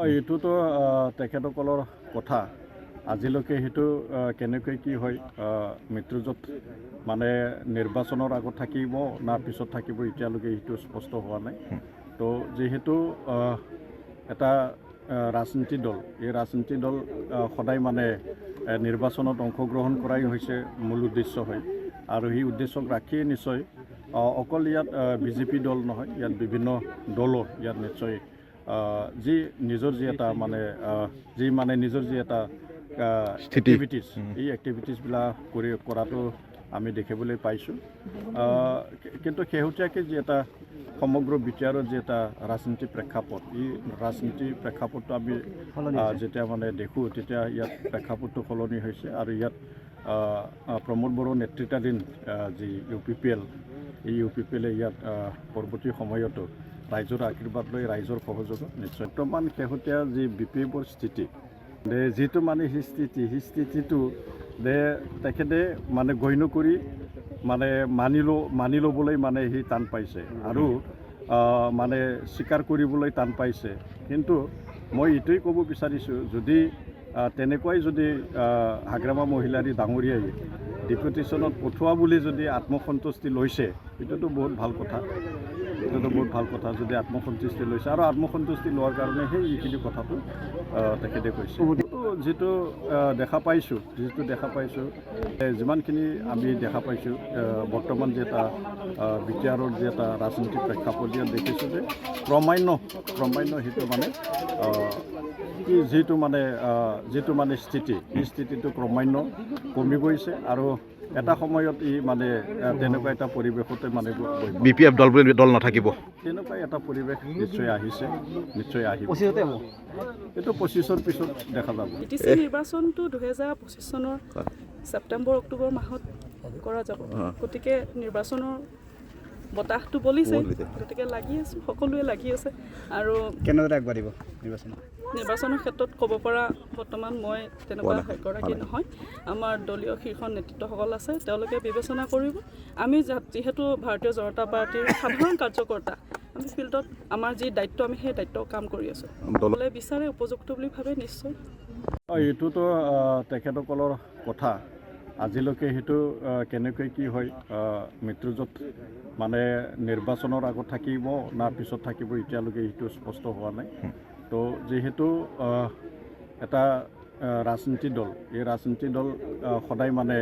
এইটোতো তেখেতসকলৰ কথা আজিলৈকে সেইটো কেনেকৈ কি হয় মৃত্যুজত মানে নিৰ্বাচনৰ আগত থাকিব না পিছত থাকিব এতিয়ালৈকে সেইটো স্পষ্ট হোৱা নাই তো যিহেতু এটা ৰাজনীতি দল এই ৰাজনীতি দল সদায় মানে নিৰ্বাচনত অংশগ্ৰহণ কৰাই হৈছে মূল উদ্দেশ্য হয় আৰু সেই উদ্দেশ্যক ৰাখিয়ে নিশ্চয় অকল ইয়াত বিজেপি দল নহয় ইয়াত বিভিন্ন দলো ইয়াত নিশ্চয় যি নিজৰ যি এটা মানে নিজৰ যি এটা এক্টিভিটিছ এই এক্টিভিটিছবিলাক কৰাটো আমি দেখিবলৈ পাইছোঁ কিন্তু শেহতীয়াকৈ যি এটা সমগ্ৰ বিচাৰৰ যি এটা ৰাজনীতি প্ৰেক্ষাপট এই ৰাজনীতি প্ৰেক্ষাপটটো আমি যেতিয়া মানে দেখোঁ তেতিয়া ইয়াত প্ৰেক্ষাপটটো সলনি হৈছে আৰু ইয়াত প্ৰমোদ বড়ো নেতৃত্বাধীন যি UPPL এই UPPLে ইয়াত পৰৱৰ্তী সময়তো ৰাইজৰ আশীৰ্বাদ লৈ ৰাইজৰ সহযোগত নিশ্চয় বৰ্তমান শেহতীয়া যি BPFৰ স্থিতি যিটো মানে সেই স্থিতিটো তেখেতে মানে গণ্য কৰি মানে মানি ল'বলৈ মানে সি টান পাইছে আৰু মানে স্বীকাৰ কৰিবলৈ টান পাইছে কিন্তু মই এইটোৱেই ক'ব বিচাৰিছোঁ যদি তেনেকুৱাই যদি হাগ্ৰামা মহিলাৰী ডাঙৰীয়াই ডেপুটেশ্যনত পঠোৱা বুলি যদি আত্মসন্তুষ্টি লৈছে এইটোতো বহুত ভাল কথা যদি আত্মসন্তুষ্টি লৈছে আৰু আত্মসন্তুষ্টি লোৱাৰ কাৰণে এইখিনি কথাটো তেখেতে কৈছে যিটো দেখা পাইছোঁ যিমানখিনি আমি দেখা পাইছোঁ বৰ্তমান যে এটা বিটিআৰৰ যে এটা ৰাজনীতি প্ৰেক্ষাপট ইয়াত দেখিছোঁ যে ক্ৰমান্বয়ে সেইটো মানে যিটো মানে স্থিতি এই স্থিতিটো ক্ৰমান্বয়ে কমি গৈছে আৰু এটা সময়ত ই মানে তেনেকুৱা এটা পৰিৱেশতে মানে BPF দল বুলি দল নাথাকিব তেনেকুৱা এটা পৰিৱেশ নিশ্চয় আহিব এইটো 25ৰ পিছত দেখা যাব নিৰ্বাচনটো 2025 চনৰ ছেপ্টেম্বৰ অক্টোবৰ মাহত কৰা যাব গতিকে নিৰ্বাচনৰ বতাহটো বলিছে গতিকে লাগি আছোঁ সকলোৱে লাগি আছে আৰু কেনেদৰে আগবাঢ়িব নিৰ্বাচনৰ ক্ষেত্ৰত ক'ব পৰা বৰ্তমান মই তেনেকুৱা এগৰাকী নহয় আমাৰ দলীয় শীৰ্ষ নেতৃত্বসকল আছে তেওঁলোকে বিবেচনা কৰিব আমি যিহেতু ভাৰতীয় জনতা পাৰ্টীৰ সাধাৰণ কাৰ্যকৰ্তা আমি ফিল্ডত আমাৰ যি দায়িত্ব আমি সেই দায়িত্ব কাম কৰি আছোঁ দলে বিচাৰে উপযুক্ত বুলি ভাবে নিশ্চয় এইটোতো তেখেতসকলৰ কথা আজিলৈকে সেইটো কেনেকৈ কি হয় মৃত্যুজত মানে নিৰ্বাচনৰ আগত থাকিব না পিছত থাকিব এতিয়ালৈকে সেইটো স্পষ্ট হোৱা নাই তো যিহেতু এটা ৰাজনীতি দল এই ৰাজনীতি দল সদায় মানে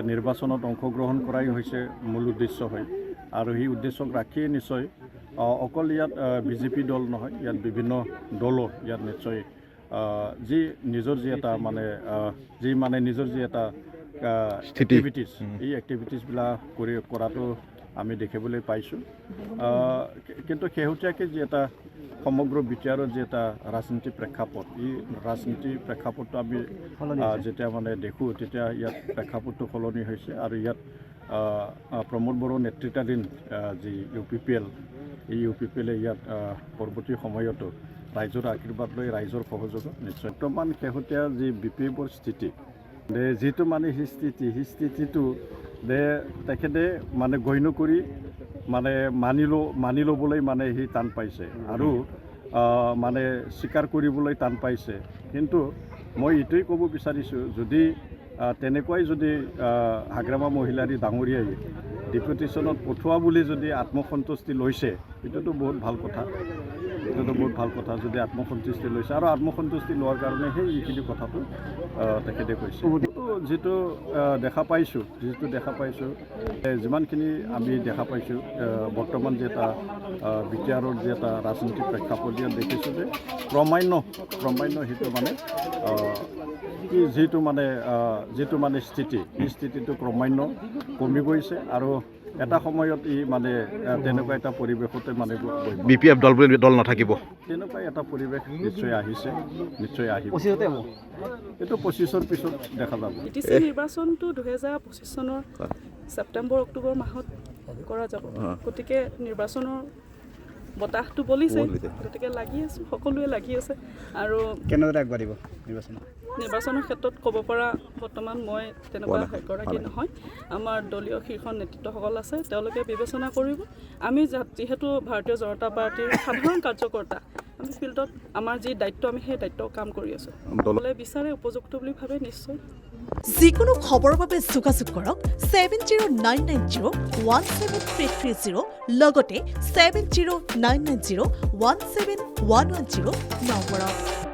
নিৰ্বাচনত অংশগ্ৰহণ কৰাই হৈছে মূল উদ্দেশ্য হয় আৰু সেই উদ্দেশ্যক ৰাখিয়ে নিশ্চয় অকল ইয়াত বিজেপি দল নহয় ইয়াত বিভিন্ন দলো ইয়াত নিশ্চয় যি নিজৰ যি এটা নিজৰ যি এটা এক্টিভিটিছ এই এক্টিভিটিছবিলাক কৰাটো আমি দেখিবলৈ পাইছোঁ কিন্তু শেহতীয়াকৈ যি এটা সমগ্ৰ বিচাৰৰ যি এটা ৰাজনীতি প্ৰেক্ষাপট এই ৰাজনীতি প্ৰেক্ষাপটটো আমি যেতিয়া মানে দেখোঁ তেতিয়া ইয়াত প্ৰেক্ষাপটটো সলনি হৈছে আৰু ইয়াত প্ৰমোদ বড়ো নেতৃত্বাধীন যি UPPL এই UPPLে ইয়াত পৰৱৰ্তী সময়তো ৰাইজৰ আশীৰ্বাদ লৈ ৰাইজৰ সহযোগত নিশ্চয় বৰ্তমান শেহতীয়া যি BPFৰ স্থিতি যিটো মানে সেই স্থিতিটো তেখেতে মানে গণ্য কৰি মানে মানি ল'বলৈ মানে সি টান পাইছে আৰু মানে স্বীকাৰ কৰিবলৈ টান পাইছে কিন্তু মই এইটোৱেই ক'ব বিচাৰিছোঁ যদি তেনেকুৱাই যদি হাগ্ৰামা মহিলাৰী ডাঙৰীয়াই ডেপুটেশ্যনত পঠোৱা বুলি যদি আত্মসন্তুষ্টি লৈছে এইটোতো বহুত ভাল কথা যদি আত্মসন্তুষ্টি লৈছে আৰু আত্মসন্তুষ্টি লোৱাৰ কাৰণে এইখিনি কথাটো তেখেতে কৈছে যিটো দেখা পাইছোঁ যিমানখিনি আমি দেখা পাইছোঁ বৰ্তমান যে এটা বিটিআৰৰ যে এটা ৰাজনীতি প্ৰেক্ষাপট ইয়াত দেখিছোঁ যে ক্ৰমান্বয়ে সেইটো মানে যিটো মানে স্থিতি এই স্থিতিটো ক্ৰমান্বয়ে কমি গৈছে আৰু এটা সময়ত ই মানে তেনেকুৱা এটা পৰিৱেশতে মানে BPF দল বুলি দল নাথাকিব তেনেকুৱা এটা পৰিৱেশ নিশ্চয় আহিব এইটো 25ৰ পিছত দেখা যাব নিৰ্বাচনটো 2025 চনৰ ছেপ্টেম্বৰ অক্টোবৰ মাহত কৰা যাব গতিকে নিৰ্বাচনৰ বতাহটো বলিছে গতিকে লাগি আছোঁ সকলোৱে লাগি আছে আৰু কেনেদৰে আগবাঢ়িব নিৰ্বাচনৰ ক্ষেত্ৰত ক'ব পৰা বৰ্তমান মই তেনেকুৱা এগৰাকী নহয় আমাৰ দলীয় শীৰ্ষ নেতৃত্বসকল আছে তেওঁলোকে বিবেচনা কৰিব আমি যিহেতু ভাৰতীয় জনতা পাৰ্টীৰ সাধাৰণ কাৰ্যকৰ্তা আমি ফিল্ডত আমাৰ যি দায়িত্ব আমি সেই দায়িত্ব কাম কৰি আছোঁ দলে বিচাৰে উপযুক্ত বুলি ভাবে নিশ্চয় যিকোনো খবৰৰ বাবে যোগাযোগ কৰক 7099017330 লগতে 7099017110 নম্বৰত